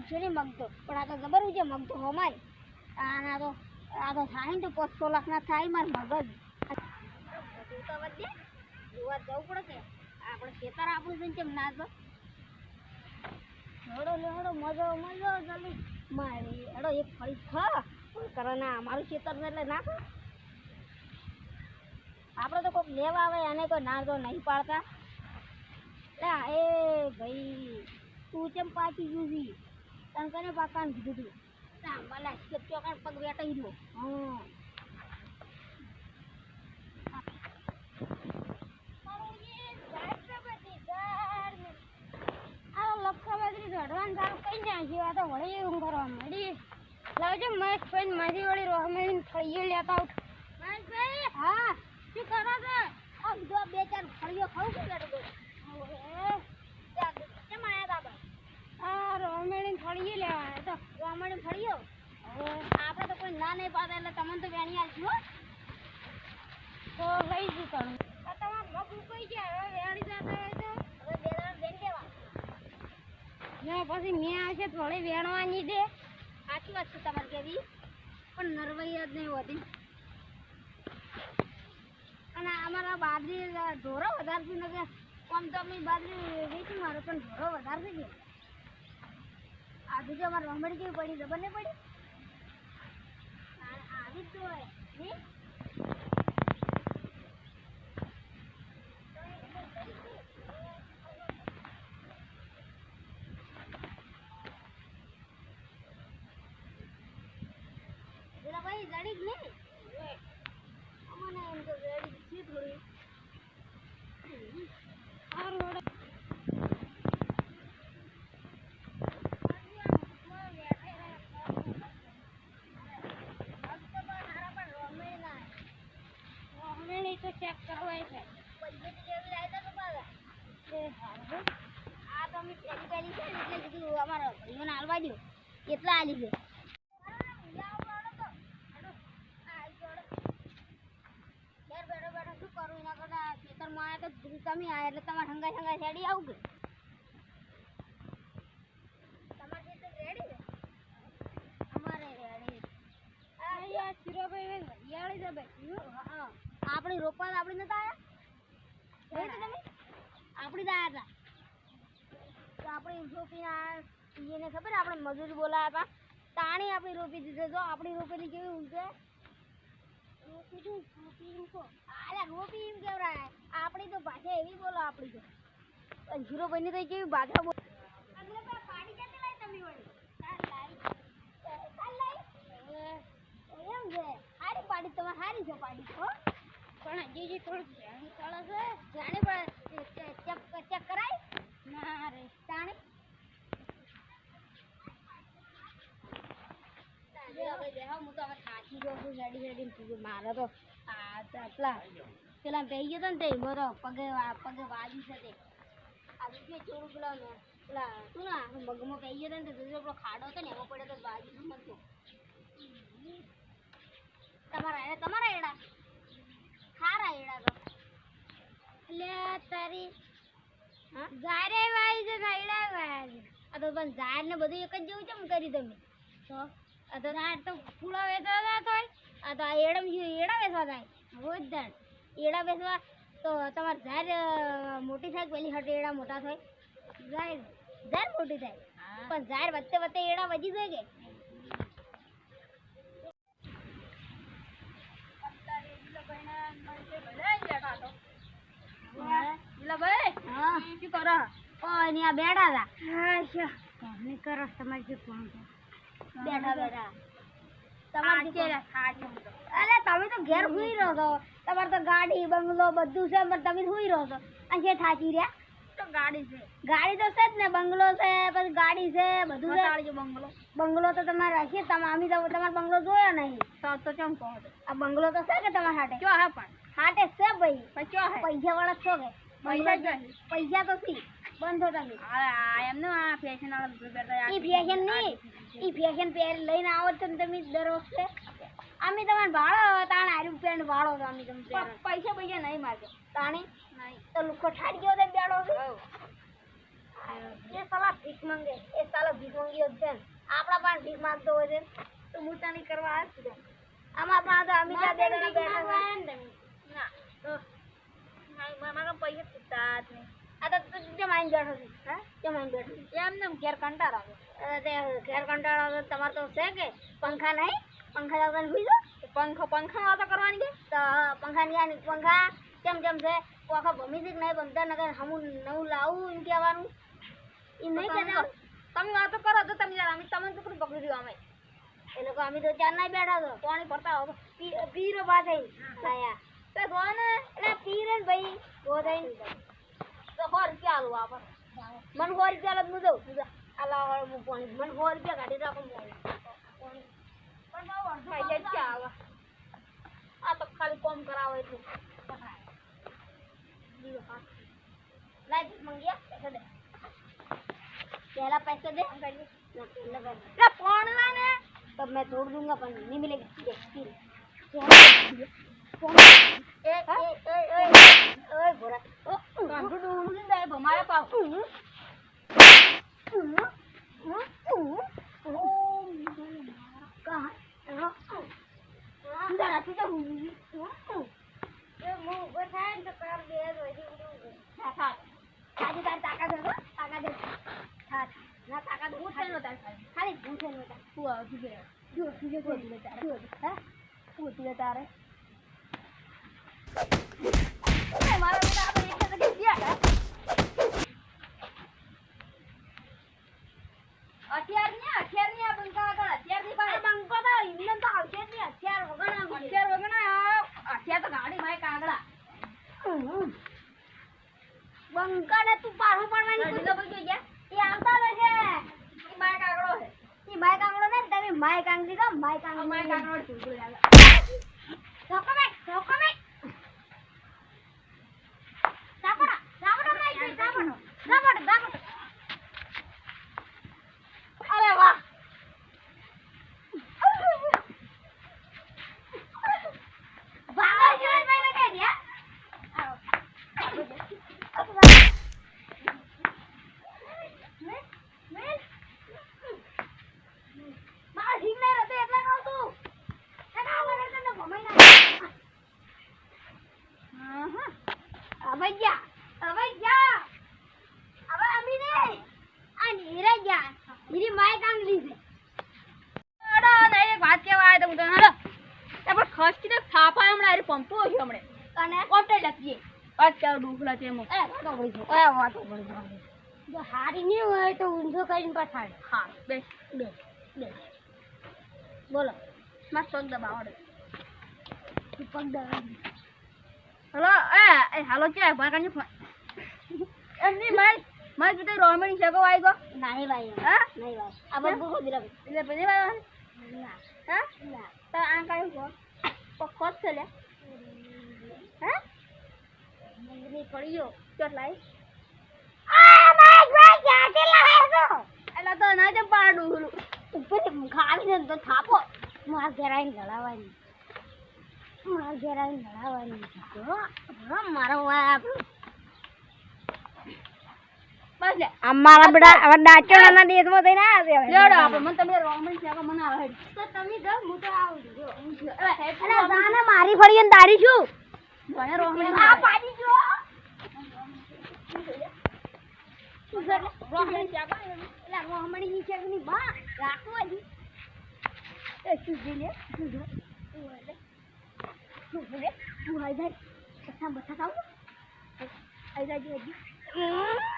છે ને મગતો પણ આ તો જબર છે મગતો હમાય આ તો થાય ને તો 500 લાખના થાય માર મગજ તો વધે જોવા જવું પડે કે આપણે ખેતર આપણું છે કેમ ના તો હેડો મજો જલ્દી મારી હેડો એક ફળી ખા કરે ના મારું ખેતર છે એટલે નાખો આપણે તો કોઈક લેવા આવે અને કોઈ ના તો નહીં પાડતા એ ભાઈ તું કેમ પાકી ગયું છી તને કને પાકાને કીધું તું ભલા ચોકાણ પગ વેટાઈ દો રડવાનું તારું કઈ નાખ્યું આ તો વળી એવું કરવા મળી લાવજો મહેશભાઈ મારી વળી રોહમેન ફળીઓ લેતા આવું મહેશભાઈ હા શું કરો છો આ બીજો 2-4 ફળીઓ ખાવું કે બેઠો કેમ આયા તા આ રોહમેન ફળીઓ લેવા તો રોહમેન ફળીઓ હવે આપણે તો કોઈ ના નહીં પાડે એટલે તમને તો વેણી આવજો તો લઈ જઈ કરું તમારે મગ ઉકાઈ ગયા હવે વેણી જતા હોય તો હવે બેડા બેન દેવા પછી મેં આવશે થોડી વેણવાની દે સાચી વાત છે તમારે કેવી પણ નરવાઈ જ નહીં હોતી અને અમારા બાજરી ઢોરો વધારતી નથી આમ તો અમે બાજરી વેચી મારો પણ ઢોરો વધારતી છે આજે જો અમારે રમણી કેવી પડી ખબર નહીં પડી આવી જ તો હોય નહીં ભાઈ જડી જ નહીં અમને એમ તો જડી છે થોડી સારું તો ચેક કરવાય છે આ તો અમે પહેલી છે એટલે કીધું અમારા ભાઈઓને હાલવા દો કેટલા આલી છે ખેતરમાં આવ્યા તો તમે આવ્યા એટલે તમારે હંગાઈ રેડી આવું કે તમારે ખેતર રેડી છે અમારે રેડી અહીંયા શિરોભાઈ યાળી છે ભાઈ હા આપણી રોપા આપણી નતા આવ્યા તમે આપણી જ આવ્યા હતા તો આપણી રોપી એને ખબર આપણે મજૂરી બોલાયા હતા તાણી આપણી રોપી દીધો તો આપણી રોપેલી કેવી ઊંઘે રોપી એમ કેવરાય આપણી તો ભાષા એવી બોલો આપણી તો હીરો બની તો કેવી ભાષા બોલો પાડી જતી લાઈ તમે વળી એમ છે સારી પાડી તમારે સારી છે પાડી હો પણ હજી થોડુંક જાણી ચાલે છે જાણી પણ ચેક કરાય ના રે જાણી હું તો હવે થાકી ગયો છું રેડી મારે તો પેલા પહેરી ગયો ને તે મારો પગે વાગી શકે આ બીજે થોડું પેલા તું ના મગમાં પહેરી ગયો ને તો પેલો ખાડો હતો ને એમાં પડ્યો તો વાગી નતો તમારા એડા ખારા એડા તો એટલે તારી જારે વાઈ છે ને એડા વાય આ તો પણ ઝાર ને બધું એક જ જેવું કેમ કરી તમે તો આ તો ઝાડ તો ફૂલા વેચવા થાય આ તો આ એડા વેચવા થાય રોજ ઝાડ એડા વેચવા તો તમારે ઝાડ મોટી થાય પેલી હટ એડા મોટા થાય ઝાડ મોટી થાય પણ ઝાડ વચ્ચે એડા વધી જાય કે તમે તો ઘેર સુઈ રહો છો તમારે તો ગાડી બંગલો બધું છે પણ તમે સુઈ રહો છો અને થાકી રહ્યા તો ગાડી તો છે જ ને બંગલો છે પછી ગાડી છે બધું છે બંગલો તો તમારે હશે અમે તો તમારો બંગલો જોયો નહીં તો કેમ કહો આ બંગલો તો છે કે તમારા હાટે કયો હે પણ હાટે છે ભાઈ કયો હે પૈસા વાળા છો કે પૈસા તો સી બંધો તમે એમને આ ફેશન વાળા ઈ ફેશન નહીં ઈ ફેશન લઈને આવો છો ને તમે દર વખતે અમે તમારે ભાડો તાણે હારું પેન્ટ ભાડો તો અમે તમે પૈસા નહીં મારજો તાણે નહીં તો લુખો ઠાડી ગયો તો બેડો એ સાલા ભીખ માંગે એ સાલા ભીખ માંગ્યો છે આપણા પાસે ભીખ માંગતો હોય છે તો મુતાની કરવા આ છે આમાં પાસે અમે ત્યાં બે જણા બેઠા ના તો મારા પૈસા પૂછતા જ નહીં આ તો કેમ આઈને બેઠો છે હા કેમ આઈને બેઠો એમને ઘેર કંટાળ આવે તે ઘેર કંટાળ આવે તમારે તો છે કે પંખા નહીં પંખા લાવવાનું ભૂલી પંખા વાતો કરવાની કે તો પંખા ની પંખા કેમ કેમ છે આખા ભમીથી નહીં બનતા નગર હમું નવું લાવું એમ કહેવાનું એમ નહીં કહેતા તમે વાતો કરો તો તમે યાર અમે તમને તો પકડી દો અમે એ લોકો અમે તો ચાર ના બેઠા તો પાણી પડતા હો પીરો બાદ આયા તો ગોને એટલે પીરે ભાઈ ગો થઈ તો 100 રૂપિયા આલું આપણ મને 100 રૂપિયા લત મુજો આલા હું પાણી મને 100 રૂપિયા કાઢી રાખો પાણી પણ બહુ અડધા જાય છે આવા આ તો ખાલી કોમ કરાવે છે लाइट मंगिया पैसे दे पहला पैसे दे ना फोन लाने तब मैं तोड़ दूंगा पर नहीं मिलेगा देख फिर फोन ए बोरा ओ कांटू ढूंढ दे हमारे पास कहां अंदर आती तो ये मुंह बैठा है तो कर दे खाली तार ताका दे हां ना ताका दे उठे नो तार खाली उठे नो तार तू आ तुझे जो तुझे को दे तार हां तू तुझे तार है मारा बेटा अब एक से दिया है अठियार नहीं आ बंका का अठियार नहीं पाए बंका तो इनन तो आवशे नहीं अठियार वगणा अठियार तो गाड़ी माय कागड़ा બંકા ને તું પાછો પડવાની કુછ ભાઈ જોઈએ એ આવતા રહે એ માય કાગડો છે એ માય કાગડો ને તમે માય કાંગડી કો માય કાગડો ચૂંટું લાગે રોકો મે સાપડા માય સાપડા અરે વાહ ભાગો જોઈ ભાઈ લગાઈ દિયા પંપો છે હમણે અને કોટે લખીએ પાછા ડુખલા છે એમ એ વાતો પડી જો હારી ની હોય તો ઊંધો કરીને પાછાડ હા બે બોલો મસ્ત પગ દબાવડે પગ દબાવી હેલો એ હાલો છે ભાઈ કાની એમની માય તો રોમણી છે કો આઈ ગો નહીં ભાઈ હા નહીં ભાઈ આ બધું કો દિલા એટલે પછી ભાઈ ના હા ના તો આ કાઈ કો પકોત છે લે હા મંગની પડ્યો કેટલાય આ ભાઈ ક્યાંથી લાવ્યો છો એલા તો ના જ પાડું ઉપર ખાવી ને તો થાપો માર ઘેરાઈ ગળાવાની મારો બસ લે અમારા બડા હવે ડાચોના દેશમાં થઈને આવ્યા છે લેડો આપણે મને તમે રોમણી છે મને આવે તો તમે જો હું તો આવું જો અરે જાને મારી ફળીને તારી છું મને રોમણી આ પાડી જો રોમણી છે એટલે રોમણી ની છે ની બા રાખવાની એ સુજી લે તું આઈ જાય બતા આઈ જાય